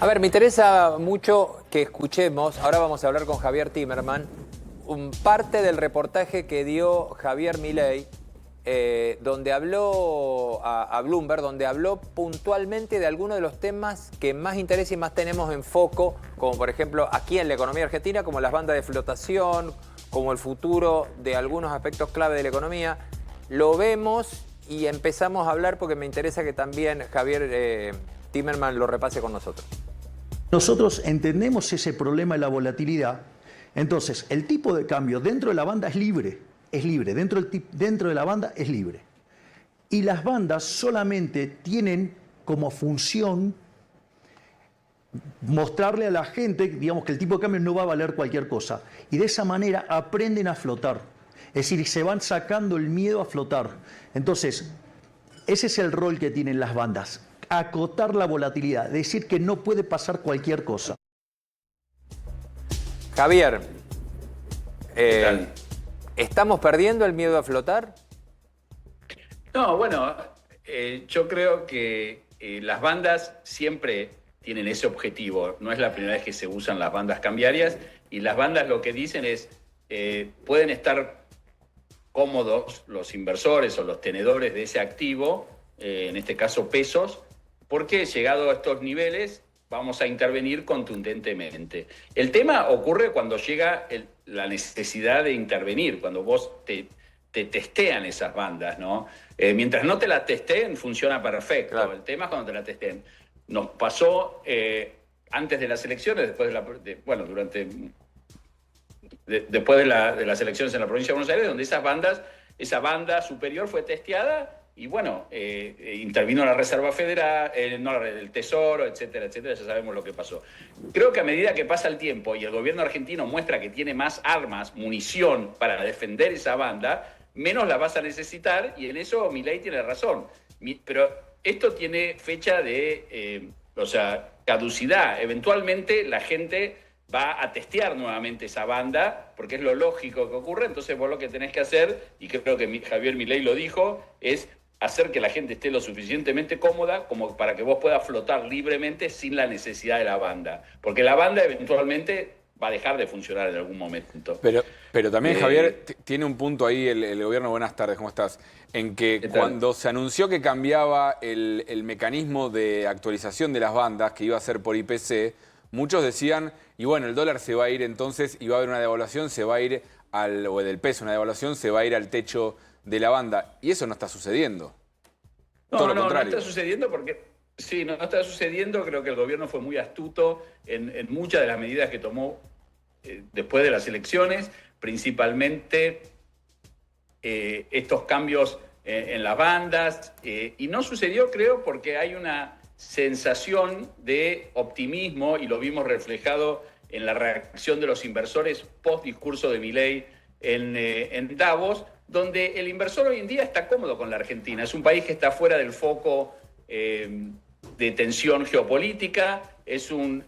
A ver, me interesa mucho que escuchemos, ahora vamos a hablar con Javier Timerman, parte del reportaje que dio Javier Milei, donde habló a Bloomberg, donde habló puntualmente de algunos de los temas que más interés y más tenemos en foco, como por ejemplo aquí en la economía argentina, como las bandas de flotación, como el futuro de algunos aspectos clave de la economía. Lo vemos y empezamos a hablar porque me interesa que también Javier Timerman lo repase con nosotros. Nosotros entendemos ese problema de la volatilidad. Entonces, el tipo de cambio dentro de la banda es libre, dentro de la banda es libre. Y las bandas solamente tienen como función mostrarle a la gente, digamos, que el tipo de cambio no va a valer cualquier cosa. Y de esa manera aprenden a flotar. Es decir, se van sacando el miedo a flotar. Entonces, ese es el rol que tienen las bandas. Acotar la volatilidad, decir que no puede pasar cualquier cosa. Javier, ¿estamos perdiendo el miedo a flotar? No, bueno, yo creo que las bandas siempre tienen ese objetivo. No es la primera vez que se usan las bandas cambiarias, y las bandas lo que dicen es, pueden estar cómodos los inversores o los tenedores de ese activo, en este caso pesos, porque llegado a estos niveles vamos a intervenir contundentemente. El tema ocurre cuando llega la necesidad de intervenir, cuando vos te testean esas bandas, ¿no? Mientras no te la testeen, funciona perfecto. Claro. El tema es cuando te la testeen. Nos pasó antes de las elecciones, después después de las elecciones en la provincia de Buenos Aires, donde esa banda superior fue testeada. Y bueno, intervino la Reserva Federal, el Tesoro, etcétera, etcétera, ya sabemos lo que pasó. Creo que a medida que pasa el tiempo y el gobierno argentino muestra que tiene más armas, munición para defender esa banda, menos la vas a necesitar, y en eso Milei tiene razón. Pero esto tiene fecha de caducidad. Eventualmente la gente va a testear nuevamente esa banda, porque es lo lógico que ocurre. Entonces vos lo que tenés que hacer, y creo que Javier Milei lo dijo, es hacer que la gente esté lo suficientemente cómoda como para que vos puedas flotar libremente sin la necesidad de la banda. Porque la banda eventualmente va a dejar de funcionar en algún momento. Pero también, Javier, tiene un punto ahí el gobierno. Buenas tardes, ¿cómo estás? En que cuando se anunció que cambiaba el mecanismo de actualización de las bandas, que iba a ser por IPC, muchos decían, y bueno, el dólar se va a ir entonces y va a haber una devaluación, se va a ir o del peso, una devaluación, se va a ir al techo de la banda. Y eso no está sucediendo. No está sucediendo porque... Sí, no está sucediendo. Creo que el gobierno fue muy astuto en muchas de las medidas que tomó después de las elecciones, principalmente estos cambios en las bandas. Y no sucedió, creo, porque hay una sensación de optimismo, y lo vimos reflejado en la reacción de los inversores post discurso de Milei en Davos, donde el inversor hoy en día está cómodo con la Argentina. Es un país que está fuera del foco de tensión geopolítica, es un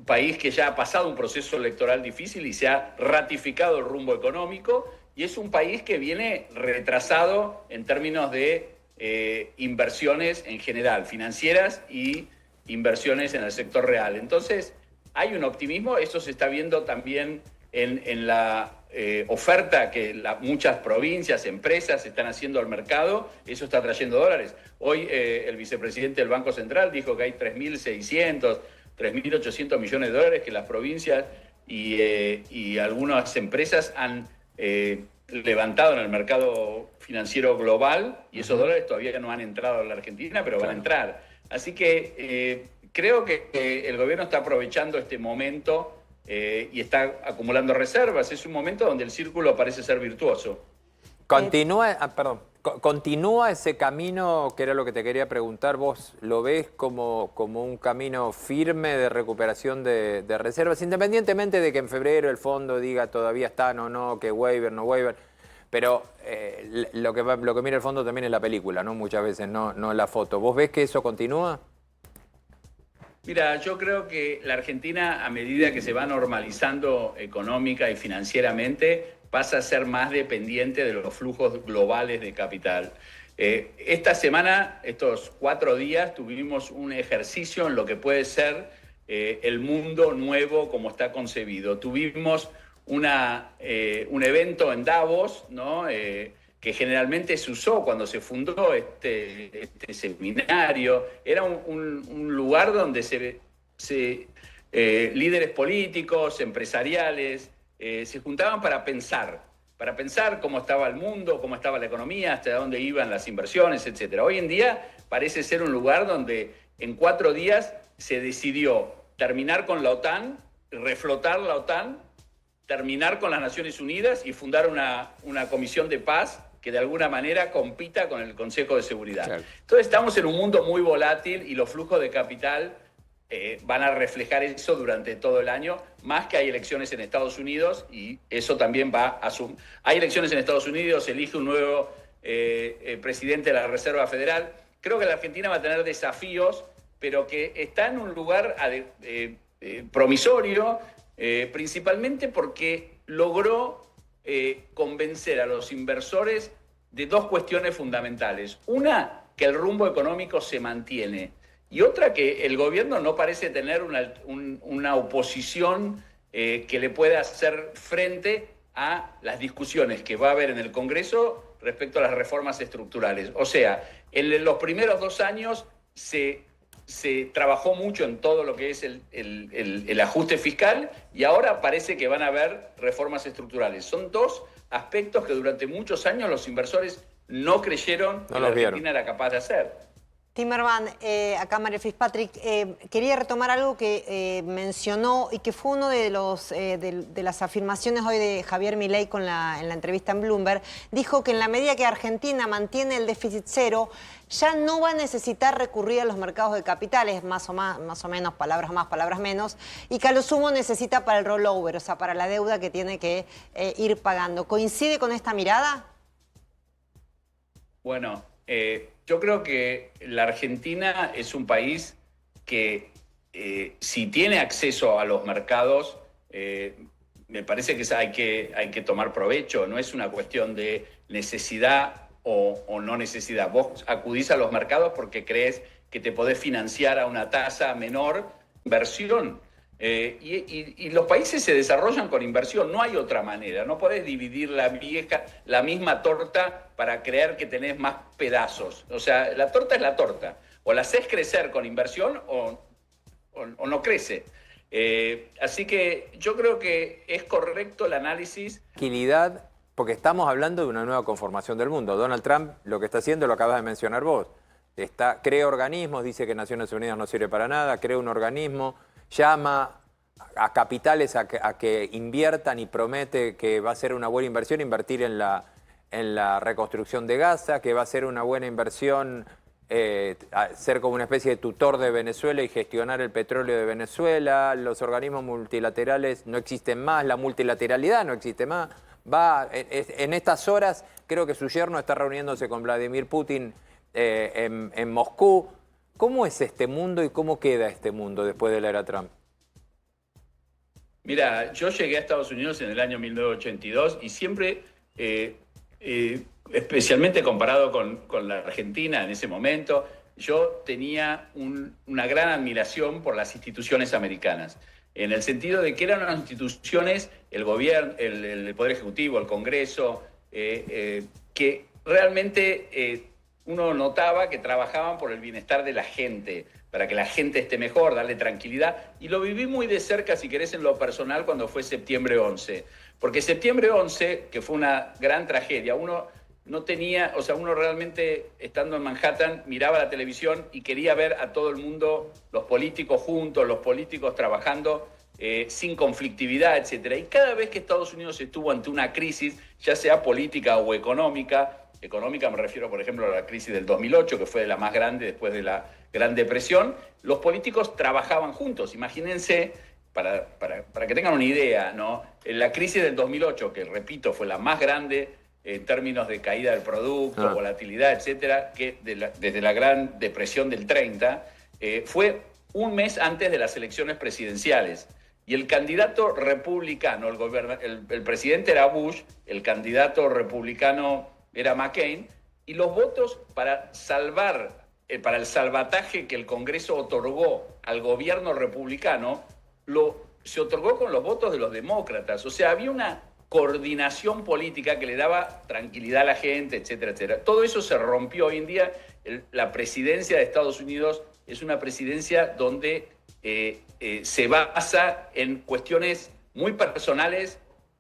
país que ya ha pasado un proceso electoral difícil y se ha ratificado el rumbo económico, y es un país que viene retrasado en términos de inversiones en general, financieras y inversiones en el sector real. Entonces, hay un optimismo. Eso se está viendo también en la oferta que muchas provincias, empresas están haciendo al mercado. Eso está trayendo dólares. Hoy el vicepresidente del Banco Central dijo que hay 3.600, 3.800 millones de dólares que las provincias y algunas empresas han levantado en el mercado financiero global, y esos dólares todavía no han entrado a la Argentina, pero van a entrar. Así que creo que el gobierno está aprovechando este momento y está acumulando reservas. Es un momento donde el círculo parece ser virtuoso. ¿Continúa ese camino, que era lo que te quería preguntar? ¿Vos lo ves como un camino firme de recuperación de reservas, independientemente de que en febrero el fondo diga todavía están o no, que waiver, no waiver? Pero lo que mira el fondo también es la película, ¿no? Muchas veces, no la foto. ¿Vos ves que eso continúa? Mira, yo creo que la Argentina, a medida que se va normalizando económica y financieramente, pasa a ser más dependiente de los flujos globales de capital. Esta semana, estos 4 días, tuvimos un ejercicio en lo que puede ser el mundo nuevo como está concebido. Tuvimos un evento en Davos, ¿no? Que generalmente se usó cuando se fundó este seminario. Era un lugar donde líderes políticos, empresariales, se juntaban para pensar cómo estaba el mundo, cómo estaba la economía, hasta dónde iban las inversiones, etc. Hoy en día parece ser un lugar donde en 4 días se decidió terminar con la OTAN, reflotar la OTAN, terminar con las Naciones Unidas y fundar una comisión de paz que de alguna manera compita con el Consejo de Seguridad. Claro. Entonces estamos en un mundo muy volátil y los flujos de capital van a reflejar eso durante todo el año, más que hay elecciones en Estados Unidos y eso también va a sumar. Hay elecciones en Estados Unidos, se elige un nuevo presidente de la Reserva Federal. Creo que la Argentina va a tener desafíos, pero que está en un lugar promisorio, principalmente porque logró convencer a los inversores de 2 cuestiones fundamentales. Una, que el rumbo económico se mantiene. Y otra, que el gobierno no parece tener una oposición que le pueda hacer frente a las discusiones que va a haber en el Congreso respecto a las reformas estructurales. O sea, en los primeros 2 años se trabajó mucho en todo lo que es el ajuste fiscal y ahora parece que van a haber reformas estructurales. Son 2 aspectos que durante muchos años los inversores no creyeron que la Argentina era capaz de hacer. Timerman, acá María Fitzpatrick, quería retomar algo que mencionó y que fue uno de las afirmaciones hoy de Javier Milei en la entrevista en Bloomberg. Dijo que en la medida que Argentina mantiene el déficit cero, ya no va a necesitar recurrir a los mercados de capitales, más o menos, palabras más, palabras menos, y que a lo sumo necesita para el rollover, o sea, para la deuda que tiene que ir pagando. ¿Coincide con esta mirada? Bueno, yo creo que la Argentina es un país que si tiene acceso a los mercados, me parece que hay que tomar provecho. No es una cuestión de necesidad o no necesidad. Vos acudís a los mercados porque crees que te podés financiar a una tasa menor inversión. Y los países se desarrollan con inversión, no hay otra manera. No podés dividir la misma torta para creer que tenés más pedazos. O sea, la torta es la torta. O la haces crecer con inversión o no crece. Así que yo creo que es correcto el análisis. Tranquilidad, porque estamos hablando de una nueva conformación del mundo. Donald Trump lo que está haciendo lo acabas de mencionar vos. Crea organismos, dice que Naciones Unidas no sirve para nada, crea un organismo, llama a capitales a que inviertan y promete que va a ser una buena inversión invertir en la reconstrucción de Gaza, que va a ser una buena inversión ser como una especie de tutor de Venezuela y gestionar el petróleo de Venezuela. Los organismos multilaterales no existen más, la multilateralidad no existe más. En estas horas creo que su yerno está reuniéndose con Vladimir Putin en Moscú. ¿Cómo es este mundo y cómo queda este mundo después de la era Trump? Mira, yo llegué a Estados Unidos en el año 1982 y siempre, especialmente comparado con la Argentina en ese momento, yo tenía una gran admiración por las instituciones americanas, en el sentido de que eran unas instituciones, el gobierno, el Poder Ejecutivo, el Congreso, que realmente uno notaba que trabajaban por el bienestar de la gente, para que la gente esté mejor, darle tranquilidad. Y lo viví muy de cerca, si querés, en lo personal, cuando fue septiembre 11. Porque septiembre 11, que fue una gran tragedia, uno no tenía, o sea, uno realmente, estando en Manhattan, miraba la televisión y quería ver a todo el mundo, los políticos juntos, los políticos trabajando sin conflictividad, etc. Y cada vez que Estados Unidos estuvo ante una crisis, ya sea política o económica me refiero, por ejemplo, a la crisis del 2008, que fue la más grande después de la Gran Depresión, los políticos trabajaban juntos. Imagínense, para que tengan una idea, ¿no? En la crisis del 2008, que repito, fue la más grande en términos de caída del producto, volatilidad, etcétera, que desde la Gran Depresión del 30, fue un mes antes de las elecciones presidenciales. Y el candidato republicano, el presidente era Bush, el candidato republicano era McCain, Y los votos para salvar, para el salvataje que el Congreso otorgó al gobierno republicano, se otorgó con los votos de los demócratas. O sea, había una coordinación política que le daba tranquilidad a la gente, etcétera, etcétera. Todo eso se rompió hoy en día. La presidencia de Estados Unidos es una presidencia donde se basa en cuestiones muy personales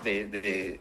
de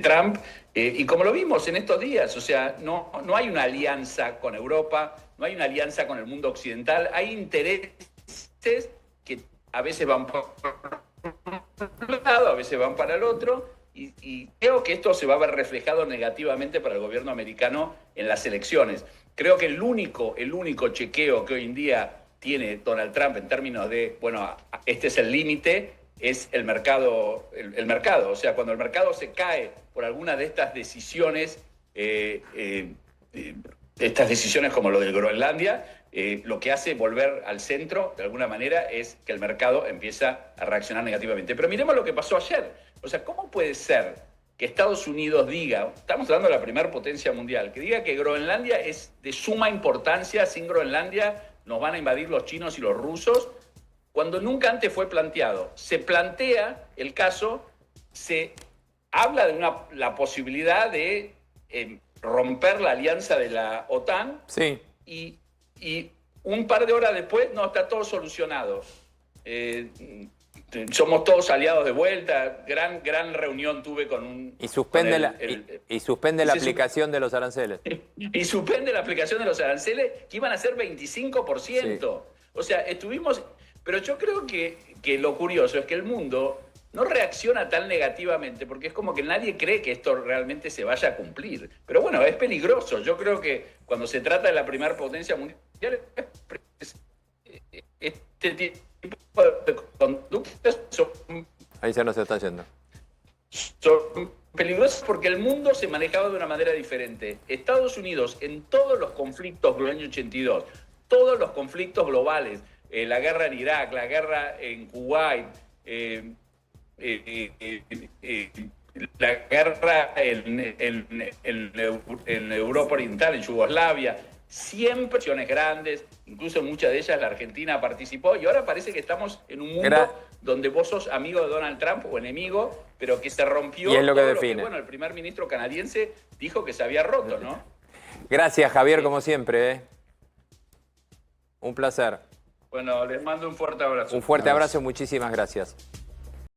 Trump, y como lo vimos en estos días, o sea, no hay una alianza con Europa, no hay una alianza con el mundo occidental, hay intereses que a veces van por un lado, a veces van para el otro, y creo que esto se va a ver reflejado negativamente para el gobierno americano en las elecciones. Creo que el único chequeo que hoy en día tiene Donald Trump en términos de, bueno, este es el límite, es el mercado. O sea, cuando el mercado se cae por alguna de estas decisiones, estas decisiones como lo de Groenlandia, lo que hace volver al centro, de alguna manera, es que el mercado empieza a reaccionar negativamente. Pero miremos lo que pasó ayer. O sea, ¿cómo puede ser que Estados Unidos diga, estamos hablando de la primera potencia mundial, que diga que Groenlandia es de suma importancia, sin Groenlandia nos van a invadir los chinos y los rusos, cuando nunca antes fue planteado? Se plantea el caso, se habla de la posibilidad de romper la alianza de la OTAN, sí, y un par de horas después, no, está todo solucionado. Somos todos aliados de vuelta, gran reunión tuve con un... Y suspende la aplicación de los aranceles. Y suspende la aplicación de los aranceles, que iban a ser 25%. Sí. O sea, estuvimos... Pero yo creo que lo curioso es que el mundo no reacciona tan negativamente, porque es como que nadie cree que esto realmente se vaya a cumplir. Pero bueno, es peligroso. Yo creo que cuando se trata de la primera potencia mundial, este tipo de conductas son... Ahí se nos está yendo. Son peligrosas porque el mundo se manejaba de una manera diferente. Estados Unidos, en todos los conflictos del año 82, todos los conflictos globales, la guerra en Irak, la guerra en Kuwait, la guerra en Europa Oriental, en Yugoslavia, siempre acciones grandes, incluso muchas de ellas la Argentina participó, y ahora parece que estamos en un mundo donde vos sos amigo de Donald Trump o enemigo, pero que se rompió. Y es lo que todo define. Bueno, el primer ministro canadiense dijo que se había roto, ¿no? Gracias, Javier, como siempre. Un placer. Bueno, les mando un fuerte abrazo. Un fuerte abrazo y muchísimas gracias.